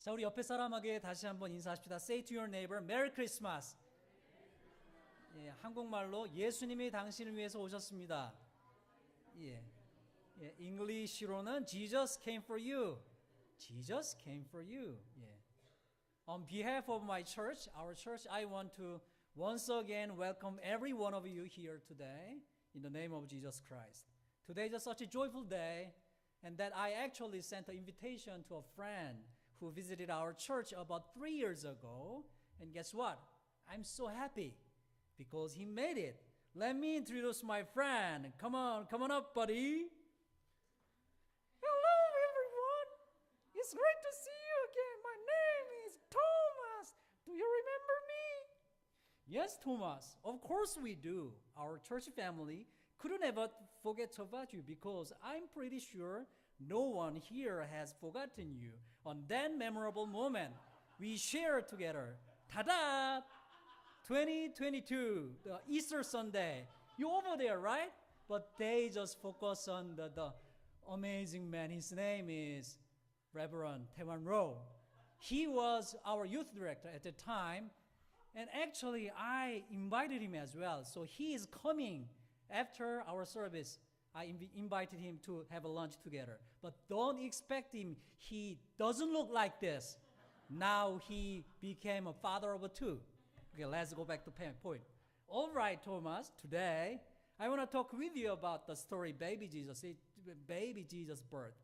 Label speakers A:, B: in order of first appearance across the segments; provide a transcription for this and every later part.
A: 자, 우리 옆에 사람에게 다시 한번 인사합시다. Say to your neighbor, Merry Christmas. 예, 한국말로 예수님이 당신을 위해서 오셨습니다. 예, English로는 Jesus came for you. Jesus came for you. 예. On behalf of my church, our church, I want to once again welcome every one of you here today in the name of Jesus Christ. Today is such a joyful day, and that I actually sent an invitation to a friend who visited our church about 3 years ago. And guess what? I'm so happy because he made it. Let me introduce my friend. Come on up, buddy.
B: Hello, everyone. It's great to see you again. My name is Thomas. Do you remember me?
A: Yes, Thomas. Of course we do. Our church family couldn't ever forget about you because I'm pretty sure no one here has forgotten you on that memorable moment we shared together. Ta-da! 2022, the Easter Sunday. You over there, right? But they just focus on the amazing man. His name is Reverend Taewan Rowe. He was our youth director at the time. And actually, I invited him as well. So he is coming after our service. I invited him to have a lunch together. But don't expect him. He doesn't look like this. Now he became a father of two. Okay, let's go back to point. All right, Thomas, today I want to talk with you about the story Baby Jesus' birth.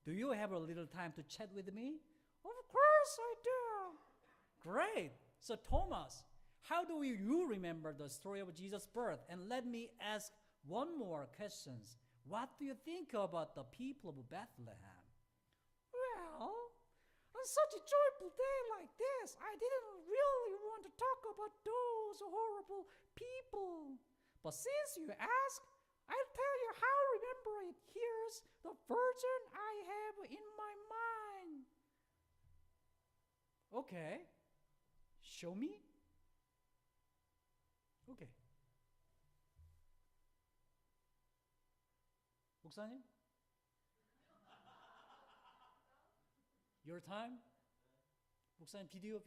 A: Do you have a little time to chat with me?
B: Of course I do.
A: Great. So Thomas, how do you remember the story of Jesus' birth? And let me ask one more question. What do you think about the people of Bethlehem?
B: Well, on such a joyful day like this, I didn't really want to talk about those horrible people. But since you ask, I'll tell you how I remember it. Here's the version I have in my mind.
A: Okay. Show me? Okay. 목사님? Your time? 목사님 비디오?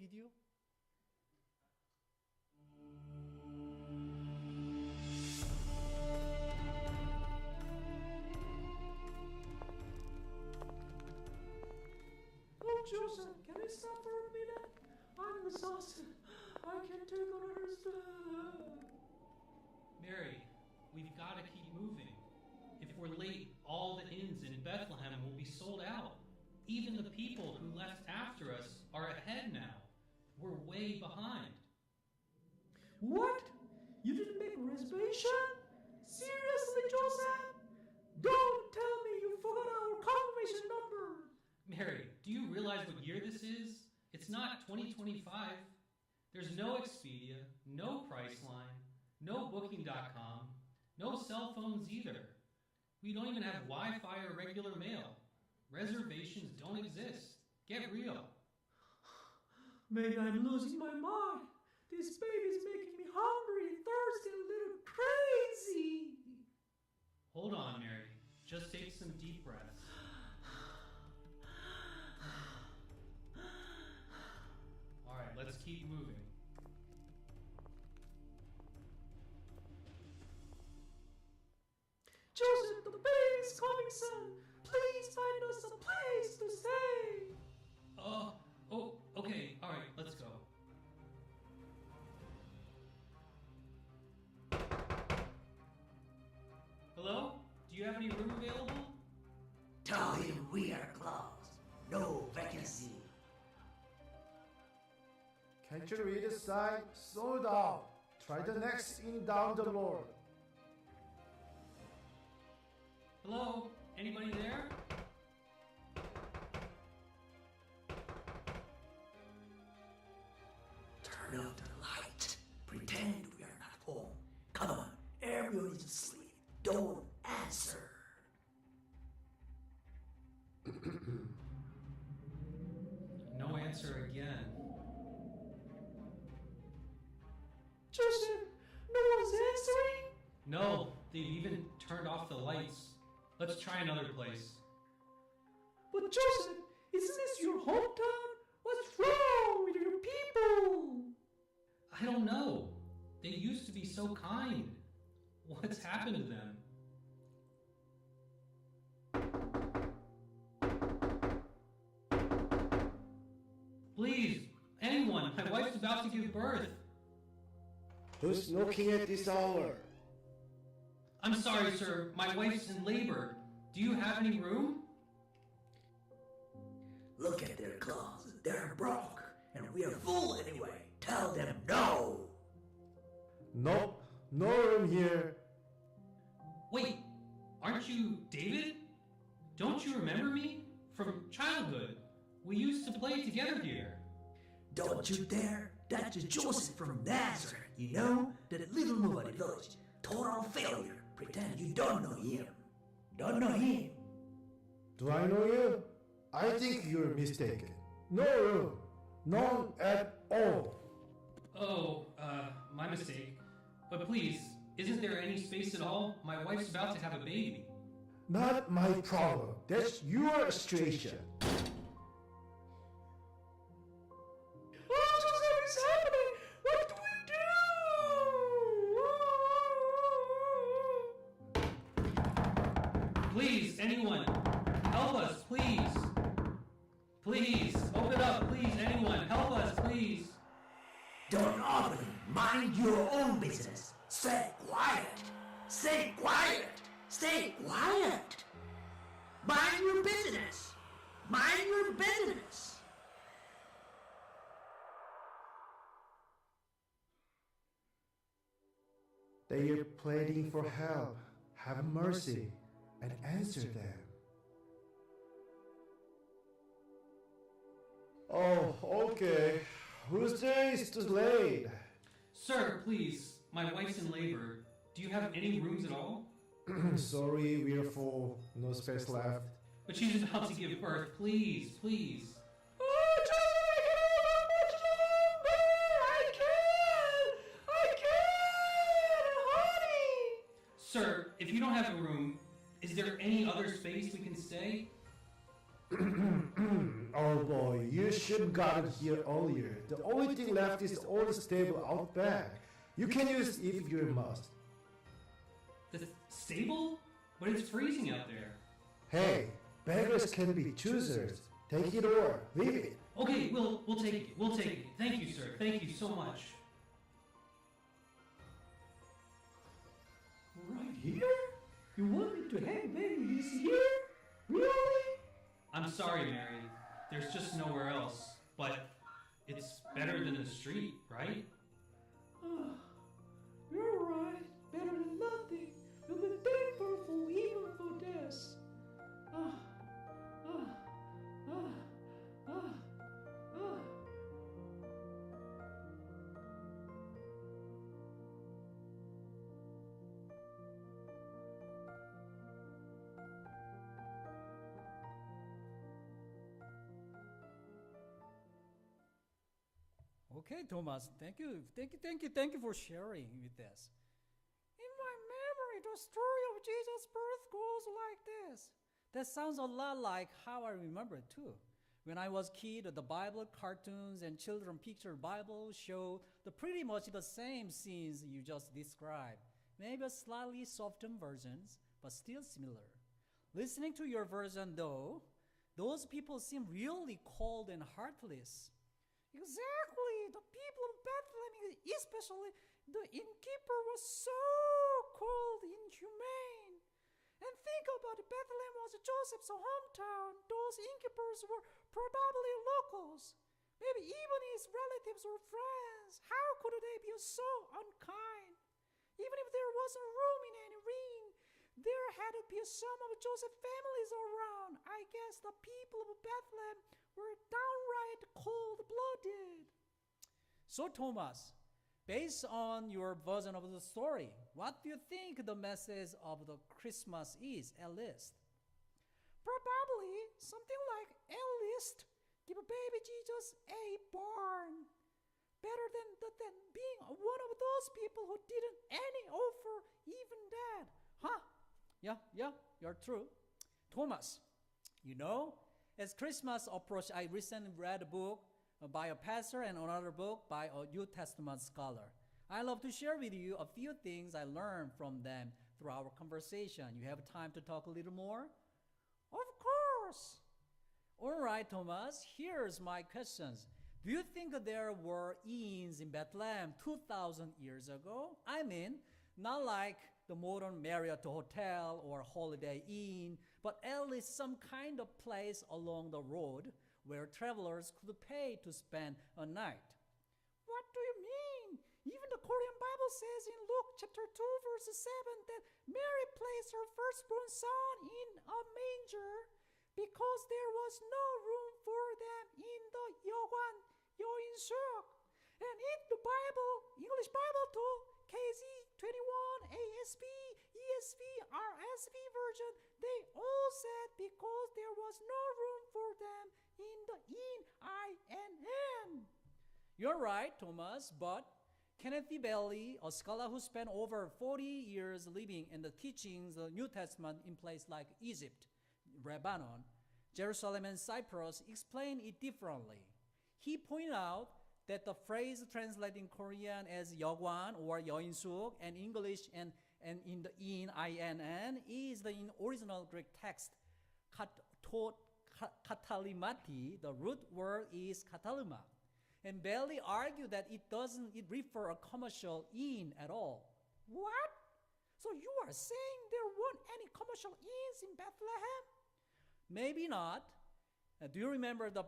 B: Oh, Joseph, can I stop for a minute? I'm exhausted. I can't take another step.
C: Mary, we've got to keep moving. If we're late, all the inns in Bethlehem will be sold out. Even the people who left after us are ahead now. We're way behind.
B: What? You didn't make a reservation? Seriously, Joseph? Don't tell me you forgot our confirmation number.
C: Mary, do you realize what year this is? It's not 2025. There's no Expedia, no Priceline, no Booking.com, no cell phones either. We don't even have Wi-Fi or regular mail. Reservations don't exist. Get real.
B: Maybe I'm losing my mind. This baby's making me hungry, thirsty, a little crazy.
C: Hold on, Mary. Just take some deep breaths. All right, let's keep moving.
B: Joseph, the baby's coming soon. Please find us a place to stay.
C: Okay. All right, let's go. Hello? Do you have any room available?
D: Tell him we are closed. No vacancy.
E: Can't you read the sign? Sold out. Try the next inn down the road.
C: Hello? Anybody there?
D: Turn off the light. Pretend we are not home. Come on, everyone is asleep. Don't answer.
C: No answer again.
B: Joseph, no one's answering.
C: No, they've even turned off the lights. Let's try another place.
B: But Joseph, isn't this your hometown? What
C: I don't know. They used to be so kind. What's happened to them? Please, anyone, my wife's about to give birth.
E: Who's knocking at this hour?
C: I'm sorry, sir, my wife's in labor. Do you have any room?
D: Look at their clothes. They're broke, and we are full anyway. Tell them no.
E: Nope, no room here.
C: Wait, aren't you David? Don't you remember me? From childhood. We used to play together here.
D: Don't you dare. That's Joseph from Nazareth. You know, that little nobody village. Total failure. Pretend you don't know him. Don't know him.
E: Do I know you? I think you're mistaken. No room. None at all.
C: Oh, my mistake. But please, isn't there any space at all? My wife's about to have a baby.
E: Not my problem. That's your situation.
B: Oh, Joseph, it's happening! What do we do?
C: Please, anyone, help us, please. Please, open up, please, anyone, help us, please.
D: Don't open it. Mind your own business. Stay quiet. Stay quiet. Stay quiet. Mind your business. Mind your business.
E: They are pleading for help. Have mercy and answer them. Oh, okay. Whose day is too late?
C: Sir, please, my wife's in labor. Do you have any rooms at all?
E: Sorry, we are full. No space left.
C: But she's about to give birth. Please, please.
B: Oh, Joseph, I can't! Honey!
C: Sir, if you don't have a room, is there any other space we can stay?
E: Oh boy, you should have gotten here earlier. The only thing left is the old stable out back. You can use it if you must.
C: The stable? But it's freezing out there.
E: Hey, beggars can be choosers. Take it or leave it.
C: Okay, we'll take it. We'll take it. Thank you, sir. Thank you so much.
B: Right here? You want me to have babies here? Really?
C: I'm sorry, Mary. There's just nowhere else. But it's better than the street, right?
B: You're right. Better than nothing. We'll be thankful for even for this.
A: Okay, Thomas. Thank you for sharing with us.
B: In my memory, the story of Jesus' birth goes like this.
A: That sounds a lot like how I remember it too. When I was a kid, the Bible cartoons and children picture Bible show pretty much the same scenes you just described. Maybe slightly softened versions, but still similar. Listening to your version though, those people seem really cold and heartless.
B: Exactly. The people of Bethlehem, especially the innkeeper, was so cold, inhumane. And think about it, Bethlehem was Joseph's hometown. Those innkeepers were probably locals. Maybe even his relatives or friends. How could they be so unkind? Even if there wasn't room in any ring, there had to be some of Joseph's families around. I guess the people of Bethlehem were downright cold-blooded.
A: So Thomas, based on your version of the story, what do you think the message of the Christmas is at least?
B: Probably something like, at least give baby Jesus a barn. Better than being one of those people who didn't any offer even that.
A: Huh? Yeah, you're true. Thomas, you know, as Christmas approached, I recently read a book by a pastor and another book by a New Testament scholar. I love to share with you a few things I learned from them through our conversation. You have time to talk a little more?
B: Of course.
A: All right, Thomas, here's my questions. Do you think that there were inns in Bethlehem 2,000 years ago? I mean, not like the modern Marriott Hotel or Holiday Inn, but at least some kind of place along the road where travelers could pay to spend a night.
B: What do you mean? Even the Korean Bible says in Luke chapter 2 verse 7 that Mary placed her firstborn son in a manger because there was no room for them in the 여관, 여인숙. And in the Bible, English Bible too, KZ21, ASB, ESV, RSV version, they all said because there was no room for them in the inn.
A: You're right, Thomas, but Kenneth E. Bailey, a scholar who spent over 40 years living in the teachings of the New Testament in places like Egypt, Lebanon, Jerusalem, and Cyprus, explained it differently. He pointed out that the phrase translated in Korean as 여관 or 여인숙 and English and in the inn, INN, is the original Greek text katalimati. The root word is katalima. And Bailey argued that it refer a commercial inn at all.
B: What? So you are saying there weren't any commercial inns in Bethlehem?
A: Maybe not. Do you remember the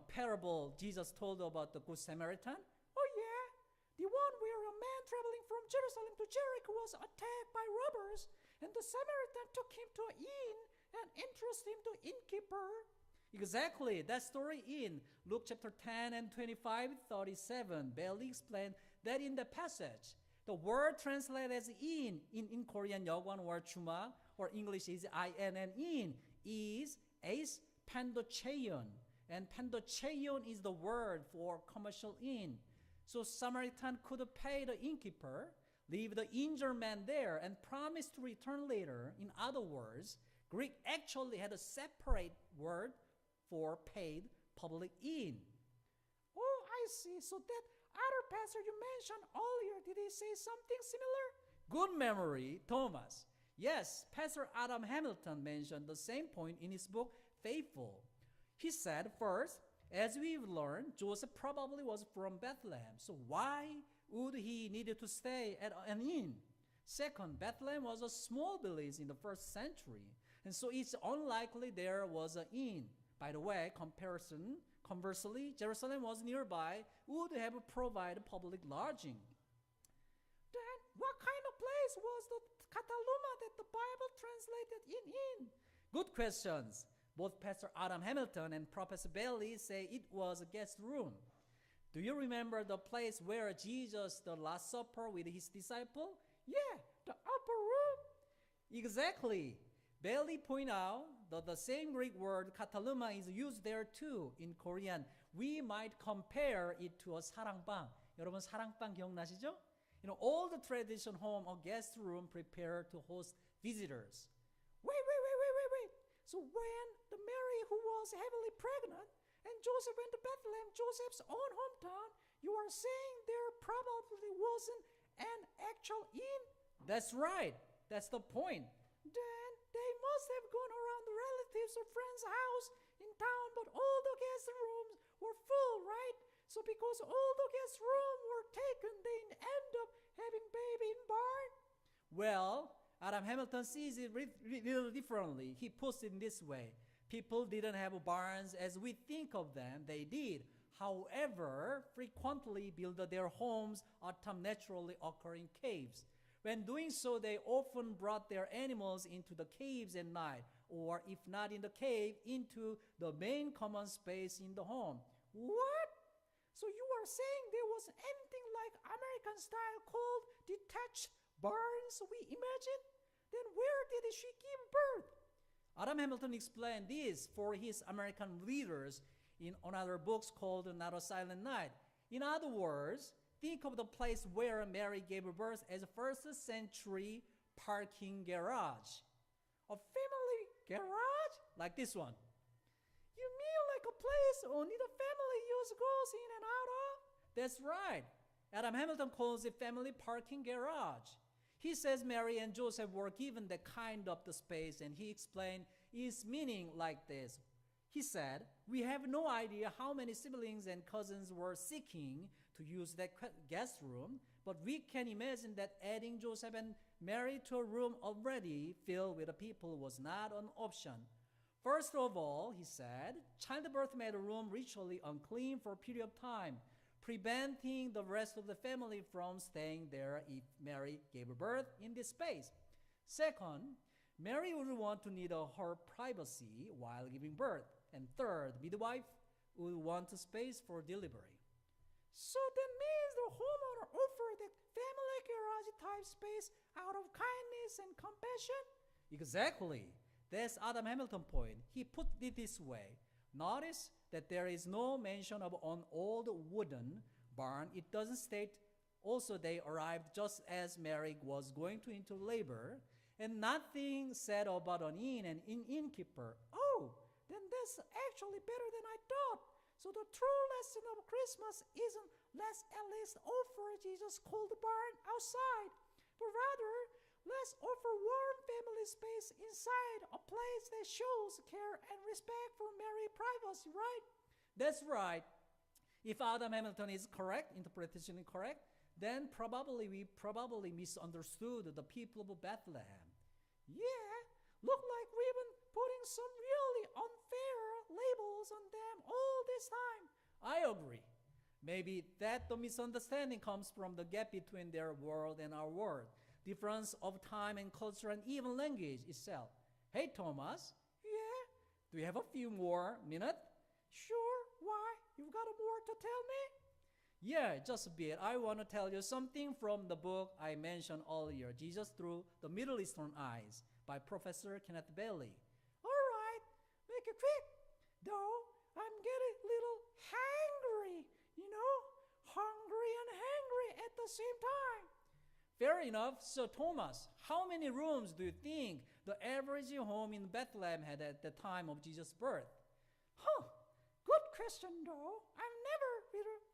A: parable Jesus told about the Good Samaritan?
B: Oh yeah, the one where a man traveling from Jerusalem to Jericho was attacked by robbers, and the Samaritan took him to an inn and entrusted him to innkeeper.
A: Exactly, that story in Luke chapter 10 and 25:37. Bailey explained that in the passage, the word translated as in Korean 여관 or 주막, or English is INN, is as pandocheon. And pandocheon is the word for commercial inn. So Samaritan could pay the innkeeper, leave the injured man there, and promise to return later. In other words, Greek actually had a separate word for paid public inn.
B: Oh, I see. So that other pastor you mentioned earlier, did he say something similar?
A: Good memory, Thomas. Yes, Pastor Adam Hamilton mentioned the same point in his book, Faithful. He said, first, as we've learned, Joseph probably was from Bethlehem, so why would he need to stay at an inn? Second, Bethlehem was a small village in the first century, and so it's unlikely there was an inn. By the way, conversely, Jerusalem was nearby, would have provided public lodging.
B: Then what kind of place was the kataluma that the Bible translated in?
A: Good questions. Both Pastor Adam Hamilton and Professor Bailey say it was a guest room. Do you remember the place where Jesus, the Last Supper with his disciple?
B: Yeah, the upper room.
A: Exactly. Bailey pointed out that the same Greek word kataluma is used there too in Korean. We might compare it to a 사랑방. 여러분 사랑방 기억나시죠? All the traditional home or guest room prepared to host visitors.
B: Wait. So when the Mary who was heavily pregnant and Joseph went to Bethlehem, Joseph's own hometown, you are saying there probably wasn't an actual inn?
A: That's right. That's the point.
B: Then they must have gone around the relatives or friends' house in town, but all the guest rooms were full, right? So because all the guest rooms were taken, they end up having baby in barn?
A: Well, Adam Hamilton sees it little differently. He puts it in this way. People didn't have barns as we think of them. They did. However, frequently build their homes atop naturally occurring caves. When doing so, they often brought their animals into the caves at night, or if not in the cave, into the main common space in the home.
B: What? So you are saying there was anything like American style called detached barns we imagine? Then where did she give birth?
A: Adam Hamilton explained this for his American readers in another book called Not a Silent Night. In other words, think of the place where Mary gave birth as a first century parking garage.
B: A family garage?
A: Like this one.
B: You mean like a place only the family Jesus goes in and out of?
A: That's right. Adam Hamilton calls it family parking garage. He says Mary and Joseph were given that kind of the space, and he explained its meaning like this. He said, we have no idea how many siblings and cousins were seeking to use that guest room, but we can imagine that adding Joseph and Mary to a room already filled with people was not an option. First of all, he said, childbirth made a room ritually unclean for a period of time, preventing the rest of the family from staying there if Mary gave birth in this space. Second, Mary would want to need her privacy while giving birth. And third, midwife would want a space for delivery.
B: So that means the homeowner offered the family garage type space out of kindness and compassion?
A: Exactly. That's Adam Hamilton's point. He put it this way. Notice that there is no mention of an old wooden barn. It doesn't state also they arrived just as Mary was going into labor, and nothing said about an inn and an innkeeper.
B: Oh, then that's actually better than I thought. So the true lesson of Christmas isn't let's at least offer Jesus' cold barn outside, but rather let's offer warm family space inside a place that shows care and respect for Mary's privacy, right?
A: That's right. If Adam Hamilton is correct, interpretation is correct, then we probably misunderstood the people of Bethlehem.
B: Yeah, look like we've been putting some really unfair labels on them all this time.
A: I agree. Maybe that the misunderstanding comes from the gap between their world and our world, difference of time and culture and even language itself. Hey, Thomas.
B: Yeah?
A: Do you have a few more minutes?
B: Sure. Why? You've got more to tell me?
A: Yeah, just a bit. I want to tell you something from the book I mentioned earlier, Jesus Through the Middle Eastern Eyes, by Professor Kenneth Bailey.
B: All right. Make it quick. Though, I'm getting a little hangry, hungry and hangry at the same time.
A: Fair enough. So, Thomas, how many rooms do you think the average home in Bethlehem had at the time of Jesus' birth?
B: Good question, though. I've never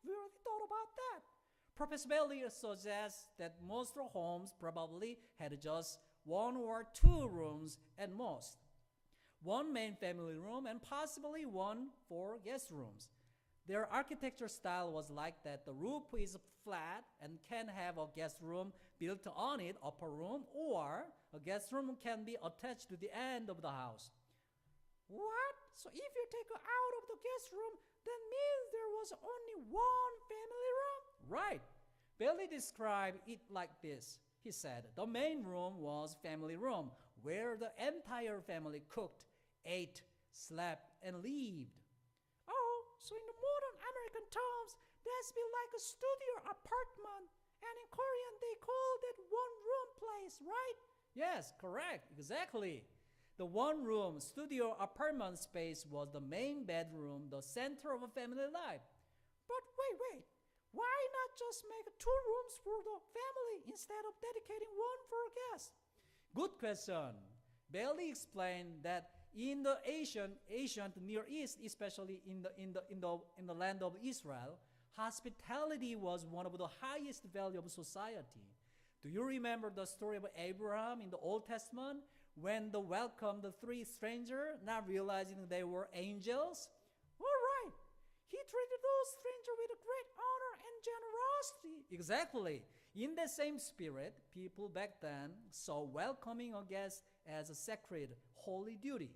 B: really thought about that.
A: Professor Bailey suggests that most homes probably had just one or two rooms at most. One main family room and possibly one for guest rooms. Their architecture style was like that. The roof is flat and can have a guest room built on it, upper room, or a guest room can be attached to the end of the house.
B: What? So if you take her out of the guest room, that means there was only one family room?
A: Right. Bailey described it like this. He said, the main room was family room, where the entire family cooked, ate, slept, and lived.
B: Oh, so in the modern American terms, that's be like a studio apartment. And in Korean, they call that one-room place, right?
A: Yes, correct. Exactly. The one-room studio apartment space was the main bedroom, the center of a family life.
B: But wait. Why not just make 2 rooms for the family instead of dedicating one for a guest?
A: Good question. Bailey explained that in the ancient Near East, especially in the land of Israel, hospitality was one of the highest value of society. Do you remember the story of Abraham in the Old Testament when they welcomed the 3 strangers, not realizing they were angels?
B: All right. He treated those strangers with great honor and generosity.
A: Exactly. In the same spirit, people back then saw welcoming a guest as a sacred, holy duty.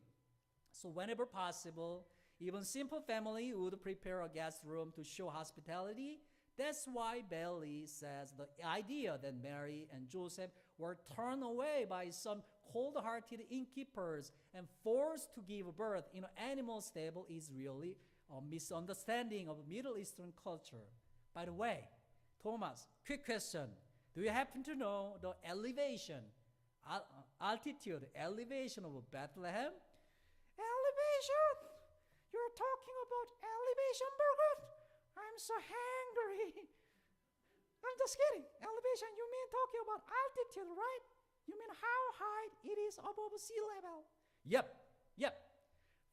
A: So whenever possible, even simple family would prepare a guest room to show hospitality. That's why Bailey says the idea that Mary and Joseph were turned away by some cold-hearted innkeepers and forced to give birth in an animal stable is really a misunderstanding of Middle Eastern culture. By the way, Thomas, quick question. Do you happen to know the elevation of Bethlehem?
B: Elevation? You're talking about elevation, Burger? I'm so hungry. I'm just kidding. Elevation, you mean talking about altitude, right? You mean how high it is above sea level?
A: Yep.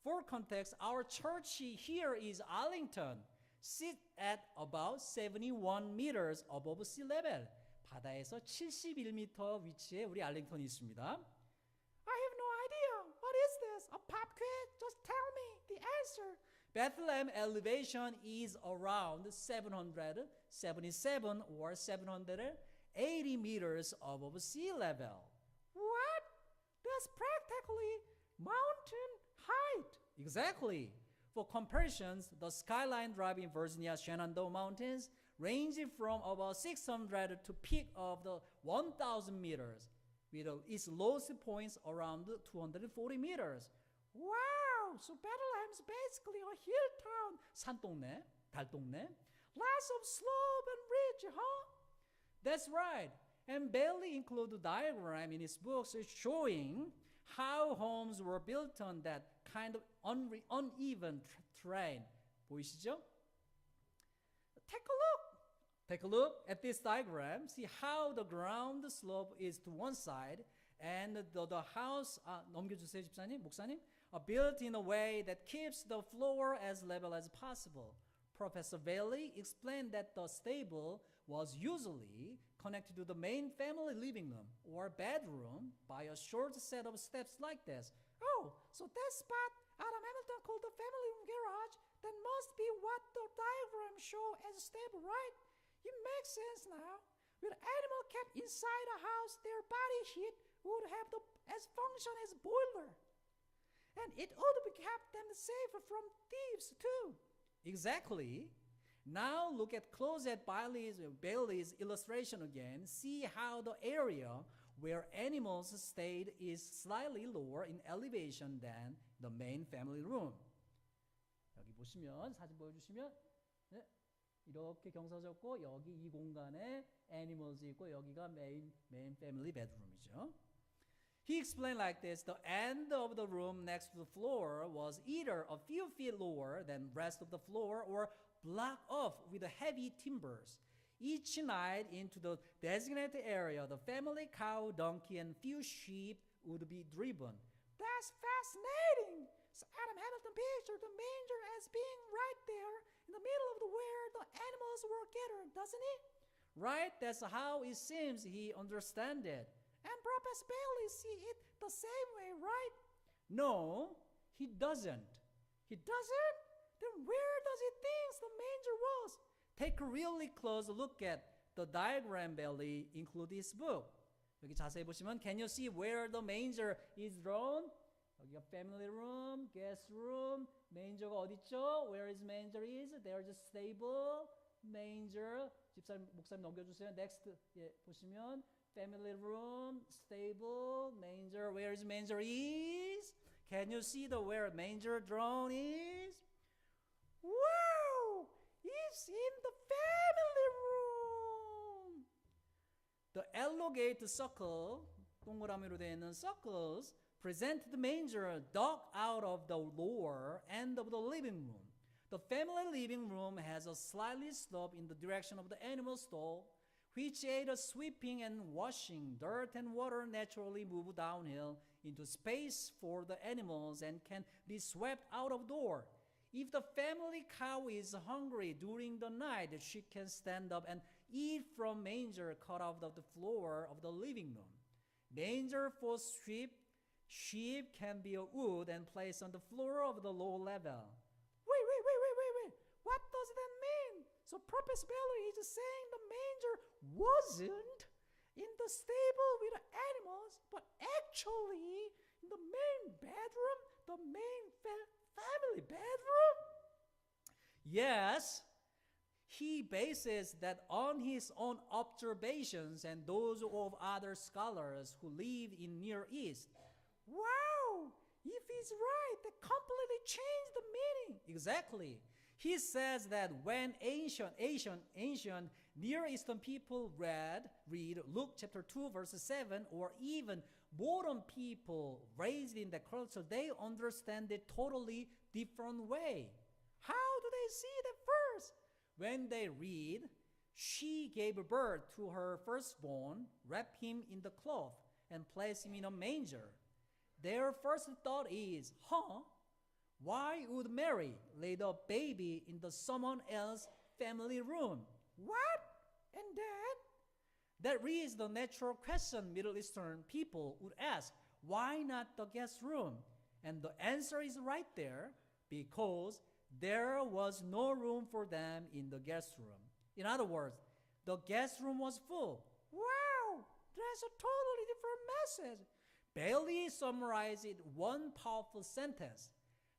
A: For context, our church here is Arlington. sit at about 71 meters above sea level. 바다에서 71m 위치에 우리 알링턴이 있습니다.
B: I have no idea. What is this? A pop quiz? Just tell me the answer.
A: Bethlehem elevation is around 777 or 780 meters above sea level.
B: What? That's practically mountain height.
A: Exactly. For comparisons, the Skyline Drive in Virginia's Shenandoah Mountains ranging from about 600 to peak of the 1,000 meters, with its lowest points around 240 meters.
B: Wow, so Bethlehem's basically a hill town.
A: 산동네, 달동네.
B: Lots of slope and ridge, huh?
A: That's right. And Bailey included a diagram in his books showing how homes were built on that kind of uneven terrain. 보이시죠?
B: Take a look.
A: Take a look at this diagram. See how the ground slope is to one side and the house, 넘겨주세요, 집사님, 목사님, built in a way that keeps the floor as level as possible. Professor Bailey explained that the stable was usually connected to the main family living room or bedroom by a short set of steps like this.
B: Oh, so that spot Adam Hamilton called the family room garage, that must be what the diagram show as a stable, right? It makes sense now. With animal kept inside a house, their body heat would have as function as boiler. And it ought to kept them safer from thieves too.
A: Exactly. Now look at close at Bailey's illustration again. See how the area where animals stayed is slightly lower in elevation than the main family room. 여기 보시면 사진 보여주시면 네, 이렇게 경사졌고 여기 이 공간에 animals 있고 여기가 main family bedroom이죠. He explained like this: the end of the room next to the floor was either a few feet lower than rest of the floor or blocked off with heavy timbers. Each night into the designated area, the family cow, donkey, and few sheep would be driven.
B: That's fascinating. So Adam Hamilton pictured the manger as being right there in the middle of where the animals were gathered, doesn't he?
A: Right? That's how it seems he understood it.
B: And Professor Bailey see it the same way, right?
A: No, he doesn't.
B: He doesn't? Then where does he think the manger was?
A: Take a really close look at the diagram Bailey included his book. 여기 자세히 보시면 can you see where the manger is drawn? 여기가 family room, guest room, manger가 어디 있죠? Where is manger is? There's a stable, manger. 집사님, 목사님 넘겨주세요. Next, 예, 보시면 family room, stable, manger. Where is manger is? Can you see the where manger drawn is?
B: Wow! It's in the family room!
A: The elongate circle, 동그라미로 되어 있는 circles, present the manger dug out of the lower end of the living room. The family living room has a slightly slope in the direction of the animal stall, which aid sweeping and washing. Dirt and water naturally move downhill into space for the animals and can be swept out of door. If the family cow is hungry during the night, she can stand up and eat from manger cut out of the floor of the living room. Manger for sheep can be of wood and placed on the floor of the low level.
B: Wait. What does that mean? So Professor Bailey is saying the manger wasn't in the stable with the animals, but actually in the main bedroom, the main family bedroom?
A: Yes, he bases that on his own observations and those of other scholars who live in Near East.
B: Wow! If he's right, that completely changed the meaning.
A: Exactly. He says that when ancient Near Eastern people read Luke chapter 2 verse 7, or even modern people raised in the culture, they understand it totally different way.
B: How do they see that first?
A: When they read, she gave birth to her firstborn, wrapped him in the cloth, and placed him in a manger. Their first thought is, Why would Mary lay the baby in the someone else's family room?
B: What? And then?
A: That is the natural question Middle Eastern people would ask. Why not the guest room? And the answer is right there, because there was no room for them in the guest room. In other words, the guest room was full.
B: Wow, that's a totally different message.
A: Bailey summarized it one powerful sentence.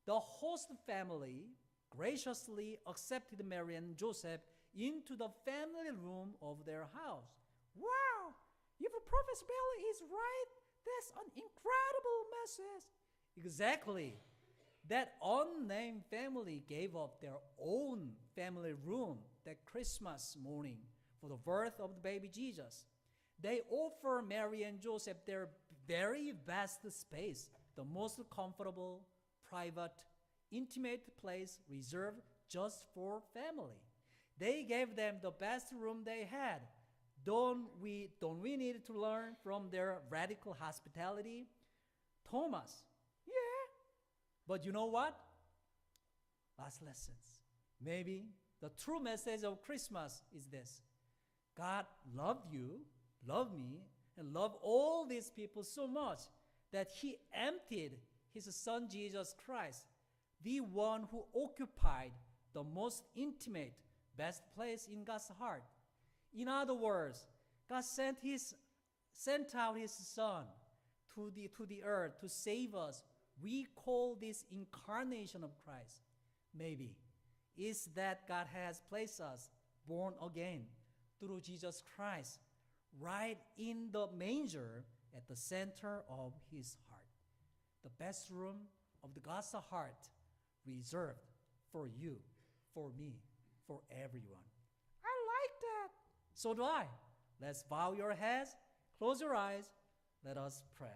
A: The host family graciously accepted Mary and Joseph into the family room of their house.
B: Wow, if Prophet Bailey is right, that's an incredible message.
A: Exactly. That unnamed family gave up their own family room that Christmas morning for the birth of the baby Jesus. They offer Mary and Joseph their very best space, the most comfortable, private, intimate place reserved just for family. They gave them the best room they had. Don't we need to learn from their radical hospitality? Thomas.
B: Yeah.
A: But you know what? Last lessons. Maybe the true message of Christmas is this. God loved you, loved me, and loved all these people so much that he emptied his son Jesus Christ, the one who occupied the most intimate, best place in God's heart. In other words, God sent out his son to the earth to save us. We call this incarnation of Christ. Maybe is that God has placed us born again through Jesus Christ right in the manger at the center of his heart. The best room of the God's heart reserved for you, for me, for everyone.
B: I like that.
A: So do I. Let's bow your heads, close your eyes, let us pray.